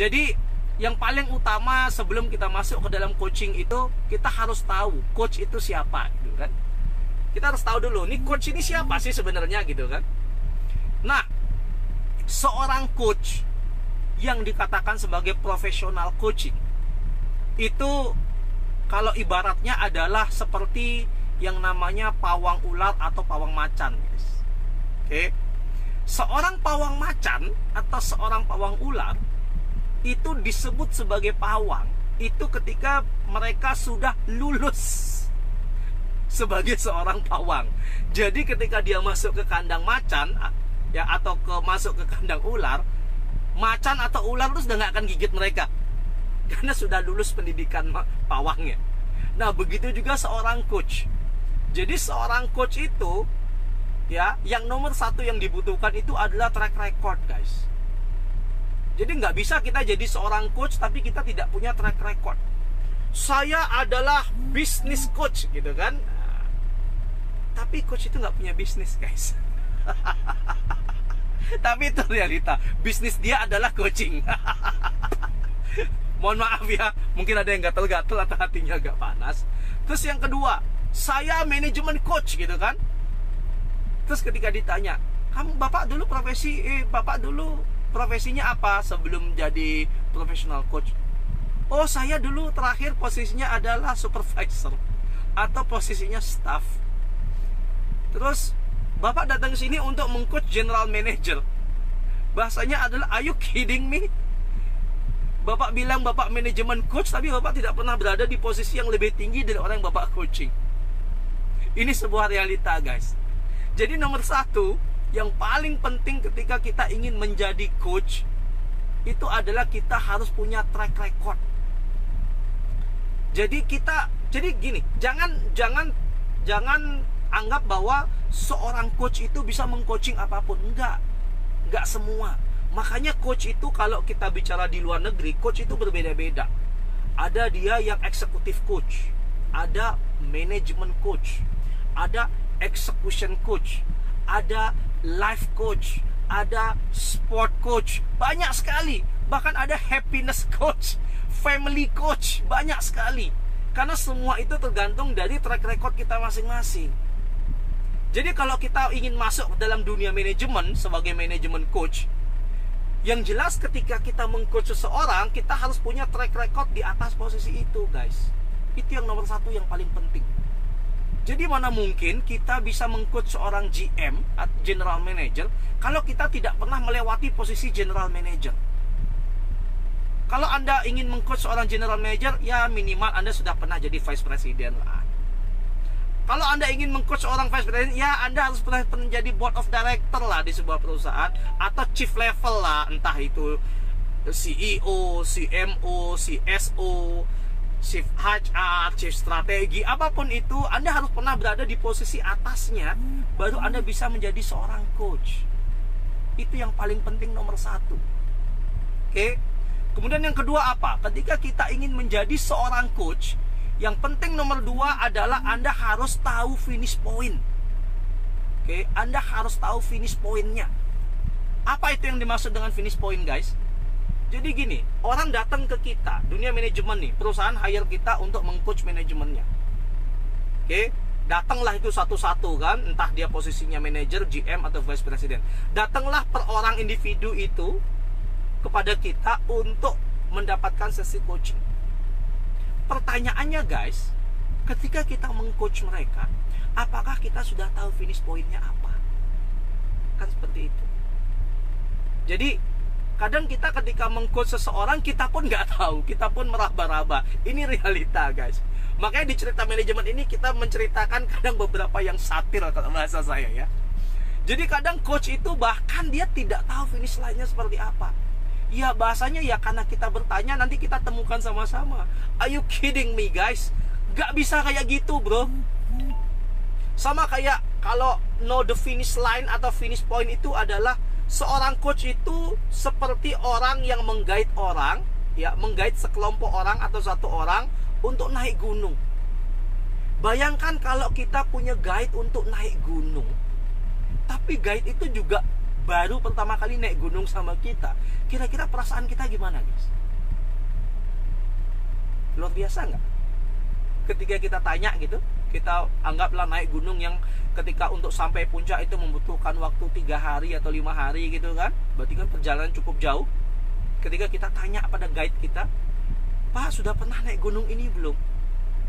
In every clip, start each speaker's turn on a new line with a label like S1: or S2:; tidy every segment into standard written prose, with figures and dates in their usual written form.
S1: Jadi yang paling utama sebelum kita masuk ke dalam coaching itu, kita harus tahu coach itu siapa gitu kan. Kita harus tahu dulu, nih coach ini siapa sih sebenarnya gitu kan. Nah, seorang coach yang dikatakan sebagai profesional coaching itu kalau ibaratnya adalah seperti yang namanya pawang ular atau pawang macan, guys. Oke. Seorang pawang macan atau seorang pawang ular itu disebut sebagai pawang itu ketika mereka sudah lulus sebagai seorang pawang. Jadi ketika dia masuk ke kandang macan ya, atau masuk ke kandang ular, macan atau ular itu sudah nggak akan gigit mereka karena sudah lulus pendidikan pawangnya. Nah, begitu juga seorang coach. Jadi seorang coach itu ya, yang nomor satu yang dibutuhkan itu adalah track record, guys. Jadi nggak bisa kita jadi seorang coach tapi kita tidak punya track record. Saya adalah business coach gitu kan. Nah, tapi coach itu nggak punya bisnis, guys. Tapi itu realita. Bisnis dia adalah coaching. Mohon maaf ya, mungkin ada yang gatel-gatel atau hatinya agak panas. Terus yang kedua, saya manajemen coach gitu kan. Terus ketika ditanya, kamu bapak dulu profesinya apa sebelum jadi professional coach? Oh, saya dulu terakhir posisinya adalah supervisor atau posisinya staff. Terus bapak datang ke sini untuk mengcoach general manager. Bahasanya adalah, are you kidding me? Bapak bilang bapak manajemen coach, tapi bapak tidak pernah berada di posisi yang lebih tinggi dari orang yang bapak coaching. Ini sebuah realita, guys. Jadi nomor satu, yang paling penting ketika kita ingin menjadi coach itu adalah kita harus punya track record. Jadi gini, jangan anggap bahwa seorang coach itu bisa mengcoaching apapun. Enggak semua. Makanya coach itu kalau kita bicara di luar negeri, coach itu berbeda-beda. Ada dia yang executive coach, ada management coach, ada execution coach, ada life coach, ada sport coach, banyak sekali. Bahkan ada happiness coach, family coach, banyak sekali. Karena semua itu tergantung dari track record kita masing-masing. Jadi kalau kita ingin masuk dalam dunia manajemen sebagai manajemen coach, yang jelas ketika kita mengcoach seseorang, kita harus punya track record di atas posisi itu, guys. Itu yang nomor satu yang paling penting. Jadi mana mungkin kita bisa mengcoach seorang GM atau general manager kalau kita tidak pernah melewati posisi general manager. Kalau Anda ingin mengcoach seorang general manager, ya minimal Anda sudah pernah jadi vice president lah. Kalau Anda ingin mengcoach seorang vice president, ya Anda harus pernah menjadi board of director lah di sebuah perusahaan, atau chief level lah, entah itu CEO, CMO, CSO, chief HR, chief strategi, apapun itu, Anda harus pernah berada di posisi atasnya, baru Anda bisa menjadi seorang coach. Itu yang paling penting nomor satu. Oke. Kemudian yang kedua apa? Ketika kita ingin menjadi seorang coach, yang penting nomor dua adalah Anda harus tahu finish point. Oke, Anda harus tahu finish pointnya. Apa itu yang dimaksud dengan finish point, guys? Jadi gini, orang datang ke kita, dunia manajemen nih, perusahaan hire kita untuk mengcoach manajemennya. Oke, datanglah itu satu-satu kan, entah dia posisinya manajer, GM atau vice president. Datanglah per orang individu itu kepada kita untuk mendapatkan sesi coaching. Pertanyaannya, guys, ketika kita mengcoach mereka, apakah kita sudah tahu finish pointnya apa? Kan seperti itu. Jadi kadang kita ketika mengcoach seseorang, kita pun nggak tahu, kita pun meraba-raba. Ini realita, guys. Makanya di cerita manajemen ini kita menceritakan kadang beberapa yang satir kalau bahasa saya ya. Jadi kadang coach itu bahkan dia tidak tahu finish line-nya seperti apa. Ya bahasanya ya karena kita bertanya, nanti kita temukan sama-sama. Are you kidding me, guys? Gak bisa kayak gitu, bro. Sama kayak kalau know the finish line atau finish point itu adalah seorang coach itu seperti orang yang menggait orang, ya, menggait sekelompok orang atau satu orang untuk naik gunung. Bayangkan kalau kita punya guide untuk naik gunung, tapi guide itu juga baru pertama kali naik gunung sama kita, kira-kira perasaan kita gimana, guys? Luar biasa nggak? Ketika kita tanya gitu, kita anggaplah naik gunung yang ketika untuk sampai puncak itu membutuhkan waktu 3 hari atau 5 hari gitu kan, berarti kan perjalanan cukup jauh. Ketika kita tanya pada guide kita, Pak, sudah pernah naik gunung ini belum?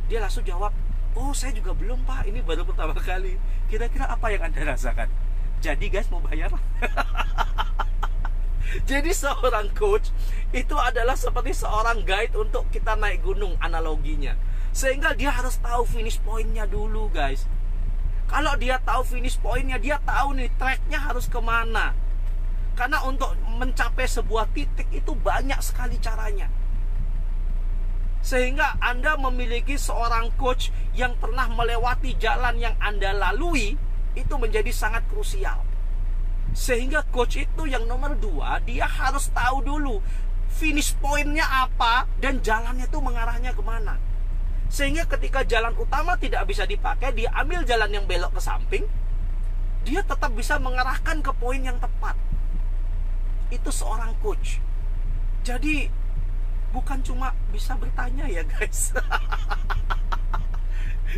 S1: Dia langsung jawab, oh saya juga belum Pak, ini baru pertama kali. Kira-kira apa yang Anda rasakan? Jadi guys, mau bayar? Jadi seorang coach itu adalah seperti seorang guide untuk kita naik gunung, analoginya. Sehingga dia harus tahu finish pointnya dulu, guys. Kalau dia tahu finish pointnya, dia tahu nih tracknya harus kemana. Karena untuk mencapai sebuah titik itu banyak sekali caranya. Sehingga Anda memiliki seorang coach yang pernah melewati jalan yang Anda lalui, itu menjadi sangat krusial. Sehingga coach itu yang nomor 2, dia harus tahu dulu finish pointnya apa dan jalannya itu mengarahnya kemana. Sehingga ketika jalan utama tidak bisa dipakai, dia ambil jalan yang belok ke samping, dia tetap bisa mengarahkan ke poin yang tepat. Itu seorang coach. Jadi bukan cuma bisa bertanya ya guys.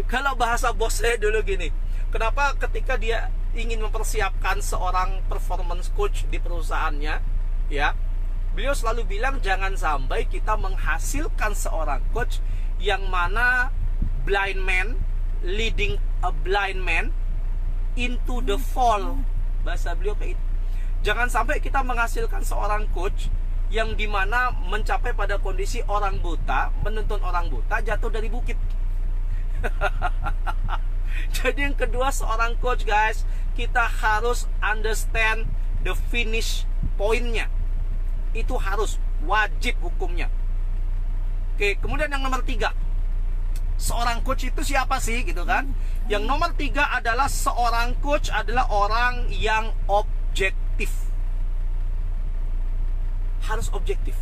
S1: Kalau bahasa bos saya dulu gini, kenapa ketika dia ingin mempersiapkan seorang performance coach di perusahaannya, ya, beliau selalu bilang jangan sampai kita menghasilkan seorang coach yang mana blind man leading a blind man into the fall. Bahasa beliau kayak itu. Jangan sampai kita menghasilkan seorang coach yang dimana mencapai pada kondisi orang buta, menuntun orang buta jatuh dari bukit. Jadi yang kedua, seorang coach guys, kita harus understand the finish pointnya. Itu harus wajib hukumnya. Oke, kemudian yang nomor 3, seorang coach itu siapa sih gitu kan? Yang nomor 3 adalah seorang coach adalah orang yang objektif. Harus objektif.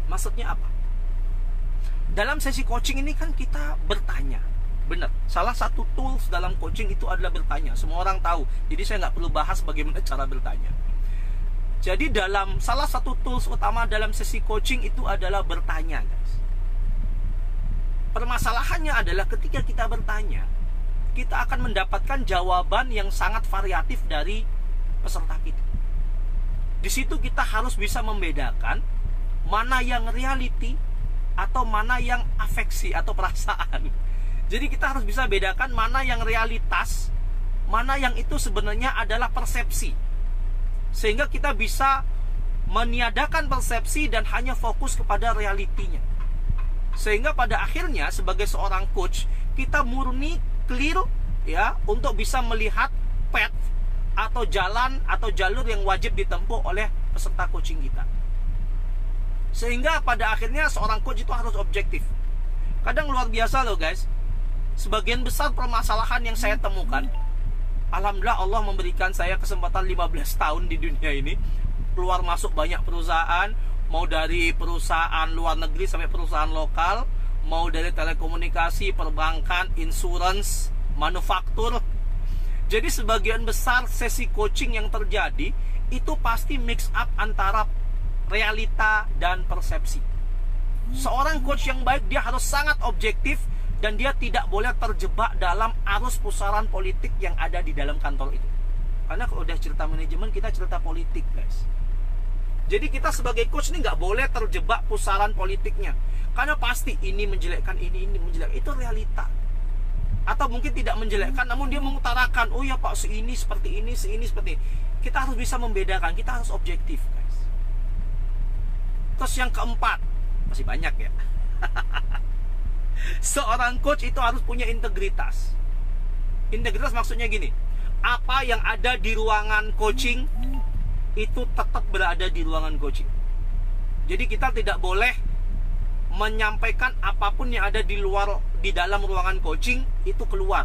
S1: Maksudnya apa? Dalam sesi coaching ini kan kita bertanya. Benar, salah satu tools dalam coaching itu adalah bertanya. Semua orang tahu, jadi saya nggak perlu bahas bagaimana cara bertanya. Jadi dalam salah satu tools utama dalam sesi coaching itu adalah bertanya, guys. Permasalahannya adalah ketika kita bertanya, kita akan mendapatkan jawaban yang sangat variatif dari peserta kita. Di situ kita harus bisa membedakan mana yang reality atau mana yang afeksi atau perasaan. Jadi kita harus bisa bedakan mana yang realitas, mana yang itu sebenarnya adalah persepsi. Sehingga kita bisa meniadakan persepsi dan hanya fokus kepada realitinya. Sehingga pada akhirnya sebagai seorang coach, kita murni clear ya untuk bisa melihat path atau jalan atau jalur yang wajib ditempuh oleh peserta coaching kita. Sehingga pada akhirnya seorang coach itu harus objektif. Kadang luar biasa loh guys. Sebagian besar permasalahan yang saya temukan, alhamdulillah Allah memberikan saya kesempatan 15 tahun di dunia ini, keluar masuk banyak perusahaan, mau dari perusahaan luar negeri sampai perusahaan lokal, mau dari telekomunikasi, perbankan, insurance, manufaktur. Jadi sebagian besar sesi coaching yang terjadi itu pasti mix up antara realita dan persepsi. Seorang coach yang baik dia harus sangat objektif dan dia tidak boleh terjebak dalam arus pusaran politik yang ada di dalam kantor itu. Karena kalau udah cerita manajemen, kita cerita politik guys. Jadi kita sebagai coach ini nggak boleh terjebak pusaran politiknya. Karena pasti ini menjelekkan ini menjelekkan. Itu realita. Atau mungkin tidak menjelekkan, namun dia mengutarakan, oh ya Pak, seini seperti ini, seini seperti ini. Kita harus bisa membedakan, kita harus objektif guys. Terus yang keempat, masih banyak ya. Seorang coach itu harus punya integritas. Integritas maksudnya gini, apa yang ada di ruangan coaching itu tetap berada di ruangan coaching. Jadi kita tidak boleh menyampaikan apapun yang ada di luar, di dalam ruangan coaching itu keluar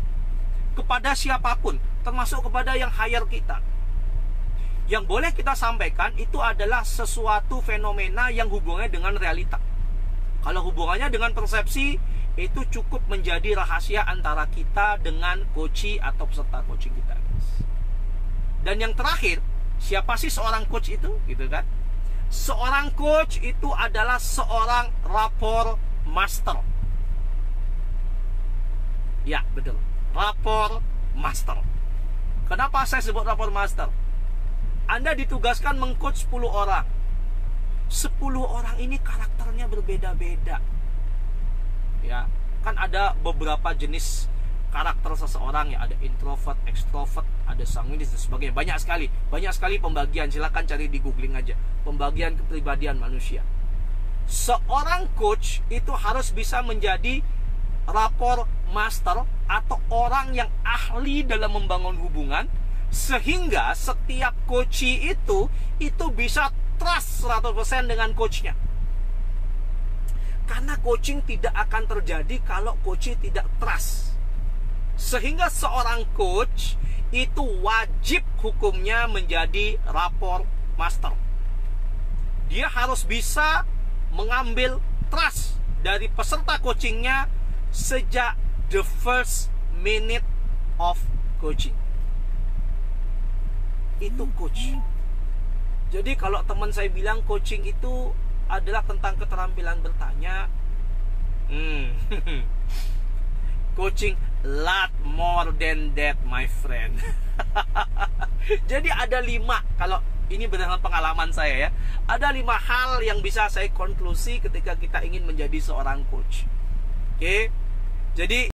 S1: kepada siapapun, termasuk kepada yang hire kita. Yang boleh kita sampaikan itu adalah sesuatu fenomena yang hubungannya dengan realita. Kalau hubungannya dengan persepsi, itu cukup menjadi rahasia antara kita dengan coachee atau peserta coaching kita. Dan yang terakhir, Siapa sih seorang coach itu? Gitu kan? Seorang coach itu adalah seorang rapport master. Ya, betul. Rapport master. Kenapa saya sebut rapport master? Anda ditugaskan mengcoach 10 orang. 10 orang ini karakternya berbeda-beda. Ya, kan ada beberapa jenis karakter seseorang ya, ada introvert, extrovert, ada sanguinis dan sebagainya. Banyak sekali pembagian. Silakan cari di googling aja. Pembagian kepribadian manusia. Seorang coach itu harus bisa menjadi rapport master atau orang yang ahli dalam membangun hubungan, sehingga setiap coachee itu bisa trust 100% dengan coachnya. Karena coaching tidak akan terjadi kalau coachee tidak trust. Sehingga seorang coach itu wajib hukumnya menjadi rapport master. Dia harus bisa mengambil trust dari peserta coachingnya sejak the first minute of coaching. Itu coach. Jadi kalau teman saya bilang coaching itu adalah tentang keterampilan bertanya, coaching lot more than that, my friend. Jadi ada 5, kalau ini berdasarkan pengalaman saya ya, ada 5 hal yang bisa saya konklusi ketika kita ingin menjadi seorang coach. Oke, jadi